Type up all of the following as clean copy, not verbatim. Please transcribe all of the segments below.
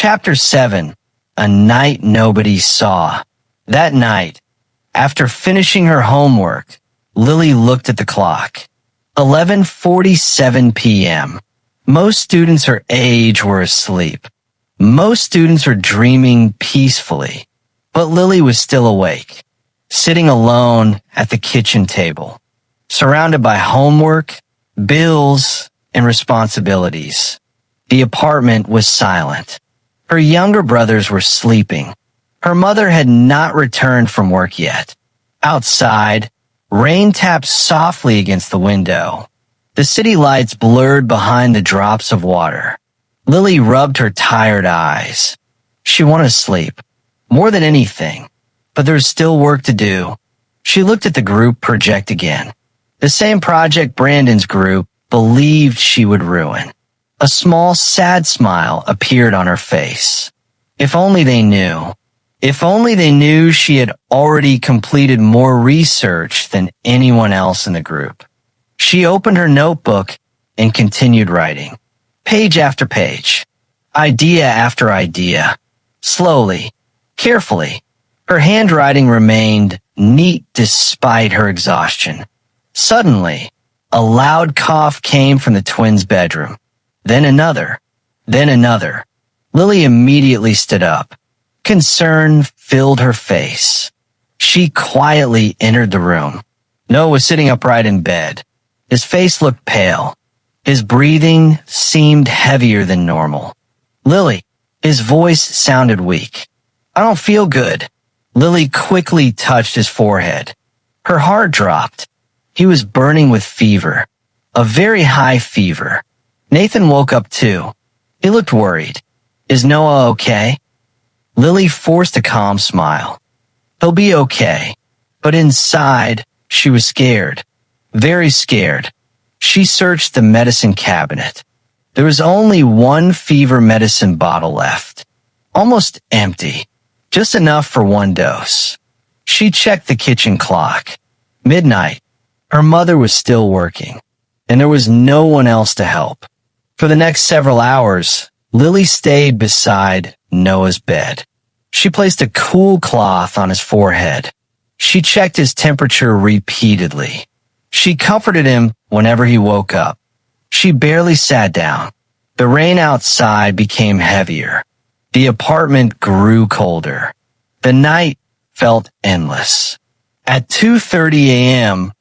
Chapter 7. A Night Nobody Saw. That night, after finishing her homework, Lily looked at the clock. 11:47 p.m. Most students her age were asleep. Most students were dreaming peacefully. But Lily was still awake, sitting alone at the kitchen table, surrounded by homework, bills, and responsibilities. The apartment was silent. Her younger brothers were sleeping. Her mother had not returned from work yet. Outside, rain tapped softly against the window. The city lights blurred behind the drops of water. Lily rubbed her tired eyes. She wanted to sleep, more than anything, but there was still work to do. She looked at the group project again. The same project Brandon's group believed she would ruin. A small, sad smile appeared on her face. If only they knew. If only they knew she had already completed more research than anyone else in the group. She opened her notebook and continued writing. Page after page. Idea after idea. Slowly, carefully. Her handwriting remained neat despite her exhaustion. Suddenly, a loud cough came from the twins' bedroom. Then another. Then another. Lily immediately stood up. Concern filled her face. She quietly entered the room. Noah was sitting upright in bed. His face looked pale. His breathing seemed heavier than normal. Lily, his voice sounded weak. I don't feel good. Lily quickly touched his forehead. Her heart dropped. He was burning with fever. A very high fever. Nathan woke up too. He looked worried. Is Noah okay? Lily forced a calm smile. He'll be okay. But inside, she was scared. Very scared. She searched the medicine cabinet. There was only one fever medicine bottle left. Almost empty. Just enough for one dose. She checked the kitchen clock. Midnight. Her mother was still working, and there was no one else to help. For the next several hours, Lily stayed beside Noah's bed. She placed a cool cloth on his forehead. She checked his temperature repeatedly. She comforted him whenever he woke up. She barely sat down. The rain outside became heavier. The apartment grew colder. The night felt endless. At 2:30 a.m.,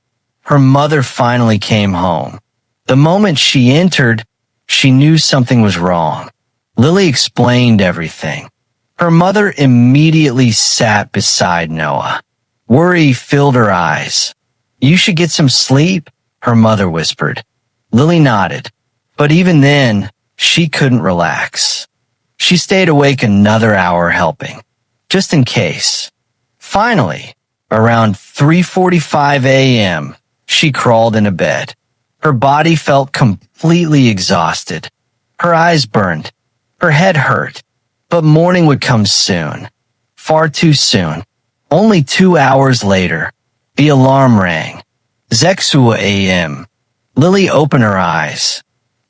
her mother finally came home. The moment she entered, she knew something was wrong. Lily explained everything. Her mother immediately sat beside Noah. Worry filled her eyes. You should get some sleep, her mother whispered. Lily nodded, but even then, she couldn't relax. She stayed awake another hour helping, just in case. Finally, around 3:45 a.m., she crawled into bed. Her body felt completely exhausted. Her eyes burned. Her head hurt. But morning would come soon. Far too soon. Only 2 hours later, the alarm rang. 6 a.m. Lily opened her eyes.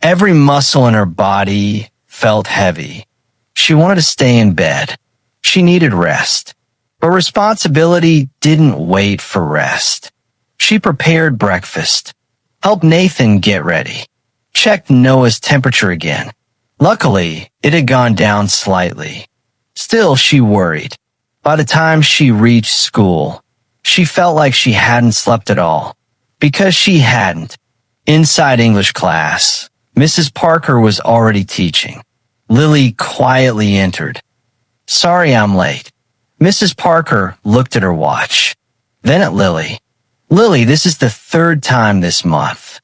Every muscle in her body felt heavy. She wanted to stay in bed. She needed rest. But responsibility didn't wait for rest. She prepared breakfast. Helped Nathan get ready. Checked Noah's temperature again. Luckily, it had gone down slightly. Still, she worried. By the time she reached school, she felt like she hadn't slept at all. Because she hadn't. Inside English class, Mrs. Parker was already teaching. Lily quietly entered. Sorry I'm late. Mrs. Parker looked at her watch. Then at Lily. Lily, this is the third time this month.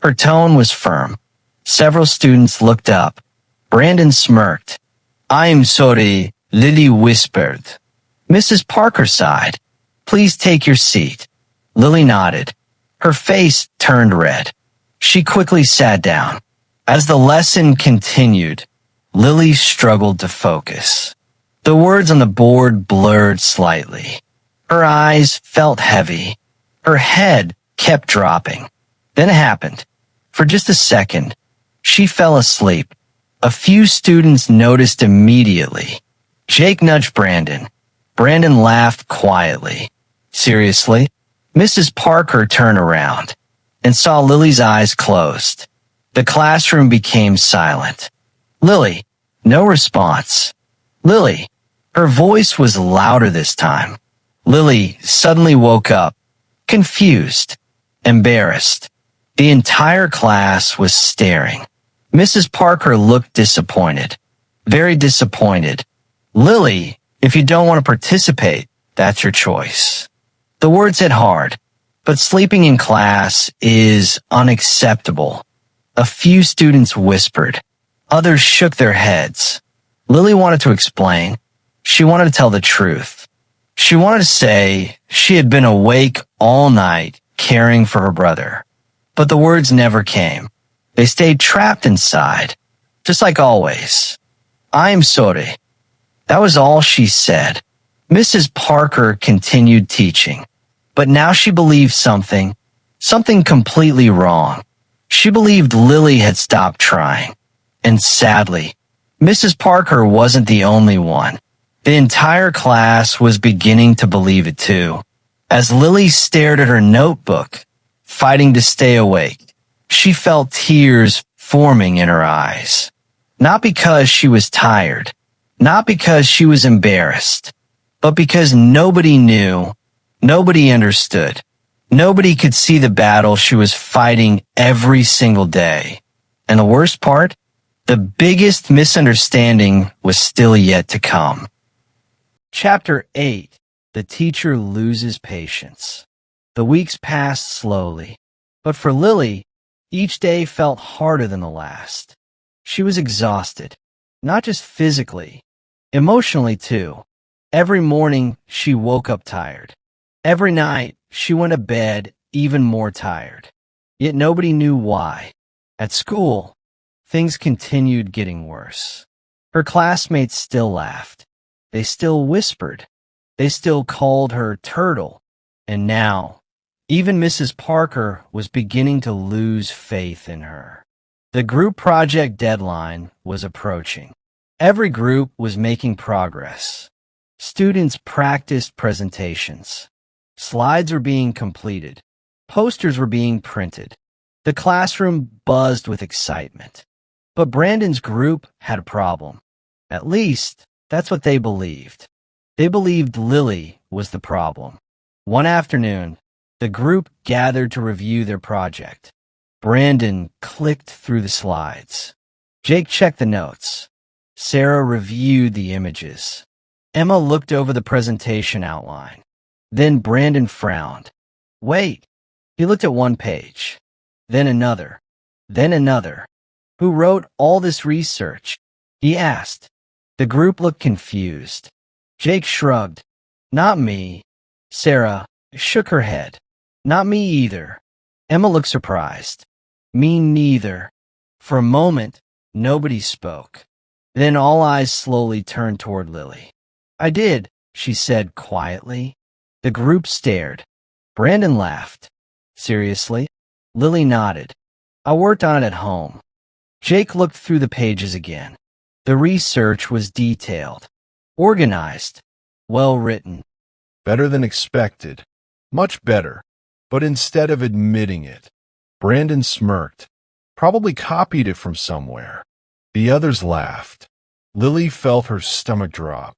Her tone was firm. Several students looked up. Brandon smirked. I'm sorry, Lily whispered. Mrs. Parker sighed. Please take your seat. Lily nodded. Her face turned red. She quickly sat down. As the lesson continued, Lily struggled to focus. The words on the board blurred slightly. Her eyes felt heavy. Her head kept dropping. Then it happened. For just a second, she fell asleep. A few students noticed immediately. Jake nudged Brandon. Brandon laughed quietly. Seriously? Mrs. Parker turned around and saw Lily's eyes closed. The classroom became silent. Lily, no response. Lily, her voice was louder this time. Lily suddenly woke up, confused, embarrassed. The entire class was staring. Mrs. Parker looked disappointed, very disappointed. Lily, if you don't want to participate, that's your choice. The words hit hard, but sleeping in class is unacceptable. A few students whispered. Others shook their heads. Lily wanted to explain. She wanted to tell the truth. She wanted to say she had been awake all night caring for her brother. But the words never came. They stayed trapped inside, just like always. I'm sorry. That was all she said. Mrs. Parker continued teaching, but now she believed something completely wrong. She believed Lily had stopped trying. And sadly, Mrs. Parker wasn't the only one. The entire class was beginning to believe it too. As Lily stared at her notebook, fighting to stay awake, she felt tears forming in her eyes. Not because she was tired, not because she was embarrassed, but because nobody knew, nobody understood, nobody could see the battle she was fighting every single day. And the worst part? The biggest misunderstanding was still yet to come. Chapter 8. The Teacher Loses Patience. The weeks passed slowly, but for Lily, each day felt harder than the last. She was exhausted, not just physically, emotionally too. Every morning, she woke up tired. Every night, she went to bed even more tired. Yet nobody knew why. At school, things continued getting worse. Her classmates still laughed. They still whispered. They still called her Turtle. And now, even Mrs. Parker was beginning to lose faith in her. The group project deadline was approaching. Every group was making progress. Students practiced presentations. Slides were being completed. Posters were being printed. The classroom buzzed with excitement. But Brandon's group had a problem. At least, that's what they believed. They believed Lily was the problem. One afternoon, the group gathered to review their project. Brandon clicked through the slides. Jake checked the notes. Sarah reviewed the images. Emma looked over the presentation outline. Then Brandon frowned. Wait. He looked at one page. Then another. Then another. Who wrote all this research? He asked. The group looked confused. Jake shrugged. Not me. Sarah shook her head. Not me either. Emma looked surprised. Me neither. For a moment, nobody spoke. Then all eyes slowly turned toward Lily. I did, she said quietly. The group stared. Brandon laughed. Seriously? Lily nodded. I worked on it at home. Jake looked through the pages again. The research was detailed, organized, well written. Better than expected. Much better. But instead of admitting it, Brandon smirked. Probably copied it from somewhere. The others laughed. Lily felt her stomach drop.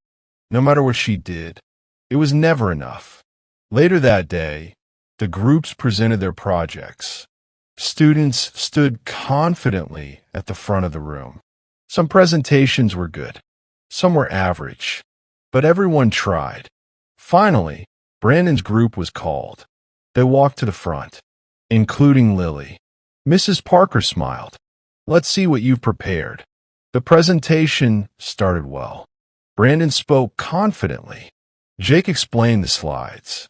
No matter what she did, it was never enough. Later that day, the groups presented their projects. Students stood confidently at the front of the room. Some presentations were good. Some were average. But everyone tried. Finally, Brandon's group was called. They walked to the front, including Lily. Mrs. Parker smiled. Let's see what you've prepared. The presentation started well. Brandon spoke confidently. Jake explained the slides.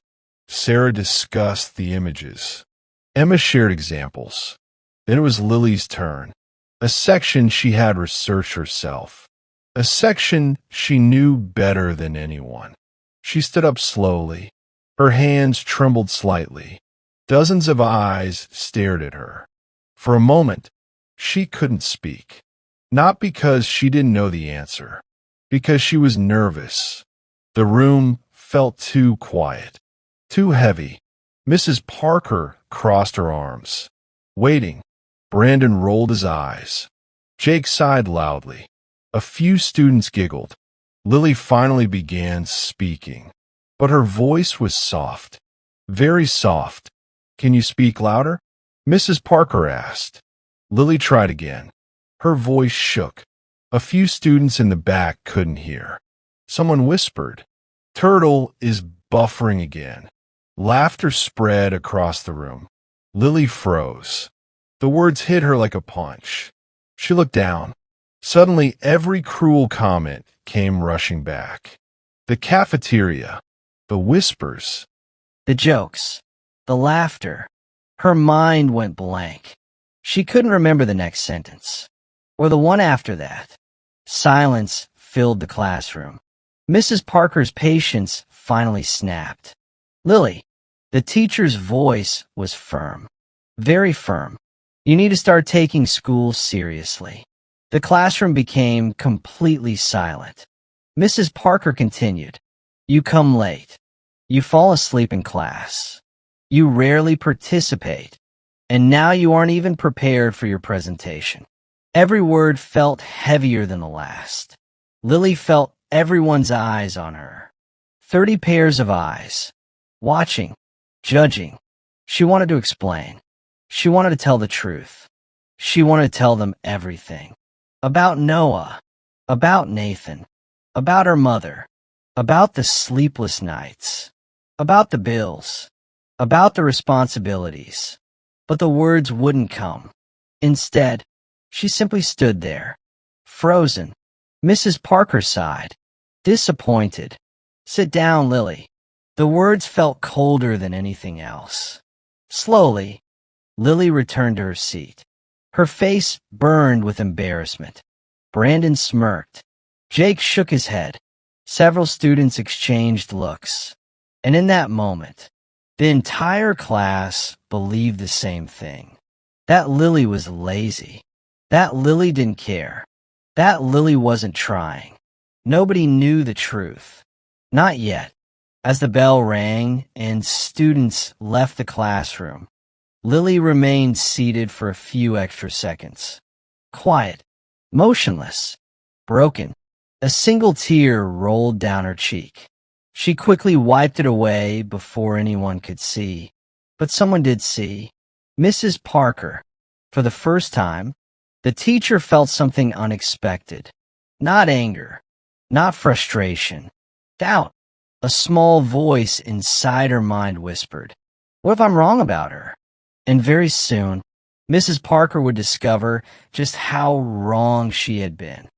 Sarah discussed the images. Emma shared examples. Then it was Lily's turn. A section she had researched herself. A section she knew better than anyone. She stood up slowly. Her hands trembled slightly. Dozens of eyes stared at her. For a moment, she couldn't speak. Not because she didn't know the answer, because she was nervous. The room felt too quiet, too heavy. Mrs. Parker crossed her arms. Waiting, Brandon rolled his eyes. Jake sighed loudly. A few students giggled. Lily finally began speaking, but her voice was soft, very soft. "Can you speak louder?" Mrs. Parker asked. Lily tried again. Her voice shook. A few students in the back couldn't hear. Someone whispered, "Turtle is buffering again." Laughter spread across the room. Lily froze. The words hit her like a punch. She looked down. Suddenly, every cruel comment came rushing back. The cafeteria, the whispers. The jokes, the laughter. Her mind went blank. She couldn't remember the next sentence, or the one after that. Silence filled the classroom. Mrs. Parker's patience finally snapped. "Lily," the teacher's voice was firm, very firm. "You need to start taking school seriously." The classroom became completely silent. Mrs. Parker continued, "You come late. You fall asleep in class. You rarely participate. And now you aren't even prepared for your presentation." Every word felt heavier than the last. Lily felt everyone's eyes on her. 30 pairs of eyes. Watching, judging. She wanted to explain. She wanted to tell the truth. She wanted to tell them everything. About Noah. About Nathan. About her mother. About the sleepless nights. About the bills. About the responsibilities. But the words wouldn't come. Instead, she simply stood there, frozen. Mrs. Parker sighed, disappointed. "Sit down, Lily." The words felt colder than anything else. Slowly, Lily returned to her seat. Her face burned with embarrassment. Brandon smirked. Jake shook his head. Several students exchanged looks. And in that moment, the entire class believed the same thing. That Lily was lazy. That Lily didn't care. That Lily wasn't trying. Nobody knew the truth. Not yet. As the bell rang and students left the classroom, Lily remained seated for a few extra seconds. Quiet, motionless, broken. A single tear rolled down her cheek. She quickly wiped it away before anyone could see. But someone did see. Mrs. Parker. For the first time, the teacher felt something unexpected. Not anger, not frustration, doubt. A small voice inside her mind whispered, "What if I'm wrong about her?" And very soon, Mrs. Parker would discover just how wrong she had been.